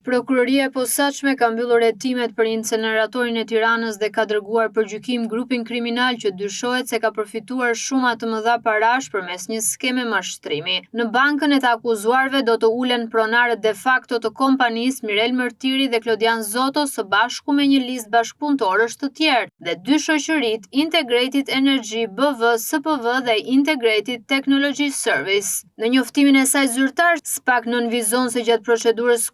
Prokuroria e posaçme ka mbyllur hetimet për inceneratorin e Tiranës dhe ka dërguar për gjykim grupin kriminal që dyshohet se ka përfituar shuma të mëdha parash përmes një skeme mashtrimi. Në bankën e të akuzuarve do të ulen pronarët de facto të kompanisë Mirel Mërtiri dhe Klodian Zoto së bashku me një listë bashkëpunëtorësh të tjerë dhe dy shoqëritë Integrated Energy BV SPV dhe Integrated Technology Service. Në njoftimin e saj zyrtar, SPAK nënvizon se gjatë procedurës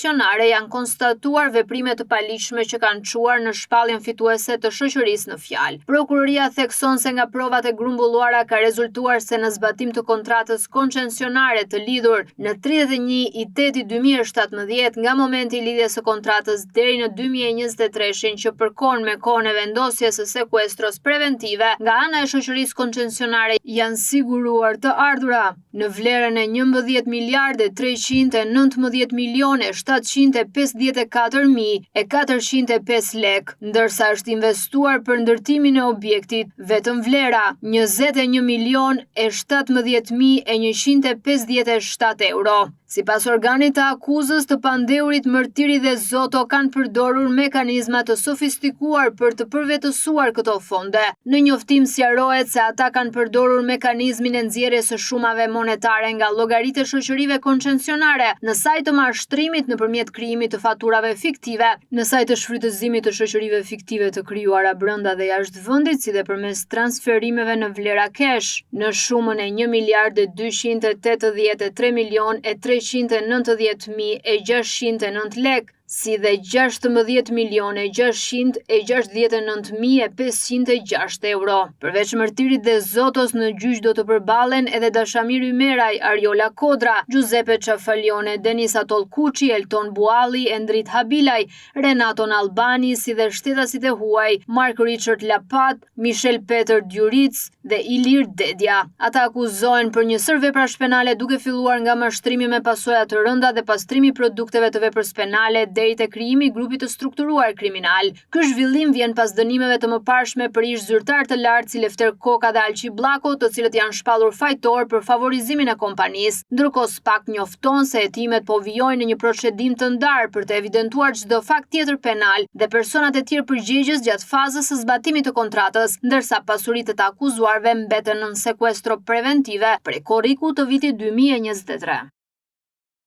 janë konstatuar veprime të paligjshme që kanë çuar në shpalljen fituese të shoqërisë në fjalë. Prokuroria thekson se nga provat e grumbulluara ka rezultuar se në zbatim të kontratës koncesionare të lidhur në 31/8/2017 nga momenti i lidhjes së kontratës deri në 2023 që përkon me kohën e vendosjes së sekuestros preventive nga ana e shoqërisë koncesionare janë siguruar të ardhura në vlerën e 11 miliardë 319 milione 754.405 lek, ndërsa është investuar për ndërtimin e objektit vetëm vlera 21.017.157 euro. Sipas organit të akuzës të pandeurit, Mërtiri dhe Zoto kanë përdorur mekanizma të sofistikuar për të përvetësuar këto fonde. Në njoftim sqarohet se ata kanë përdorur mekanizmin e nxjerrjes së shumave monetare nga llogaritë e shoqërive koncesionare në sajt të mashtrimit nëpërmjet krijimit të faturave fiktive, në sajt të shfrytëzimit të shoqërive fiktive të krijuara brenda dhe jashtë vendit, si dhe përmes transferimeve në vlera kesh, në shumën e 1.283.390.609 lek, si dhe 16.669.506 euro. Përveç Mërtirit dhe Zotos, në gjyq do të përballen edhe Dashamir Ymeraj, Ariola Kodra, Giuseppe Çafalione, Denis Atolkuçi, Elton Bualli, Endrit Habilaj, Renaton Albani, si dhe shtetasit e huaj Mark Richard Lapat, Michel Peter Djuric dhe Ilir Dedja. Ata akuzohen për një sër veprash penale duke filluar nga mashtrimi me pasoja të rënda dhe pastrimi produkteve të veprës penale deri te krijimi i grupit të strukturuar kriminal. Ky zhvillim vjen pas dënimeve të mëparshme për ish zyrtar të lartë si Lefter Koka dhe Alqi Bllako, të cilët janë shpallur fajtor për favorizimin e kompanisë. Ndërkohë SPAK njofton se hetimet po vijojnë në një procedim të ndarë për të evidentuar çdo fakt tjetër penal dhe personat e tjerë përgjegjës gjatë fazës së zbatimit të kontratës, ndërsa pasuritë të akuzuarve mbeten nën sekuestro preventive prej korrikut të vitit 2023.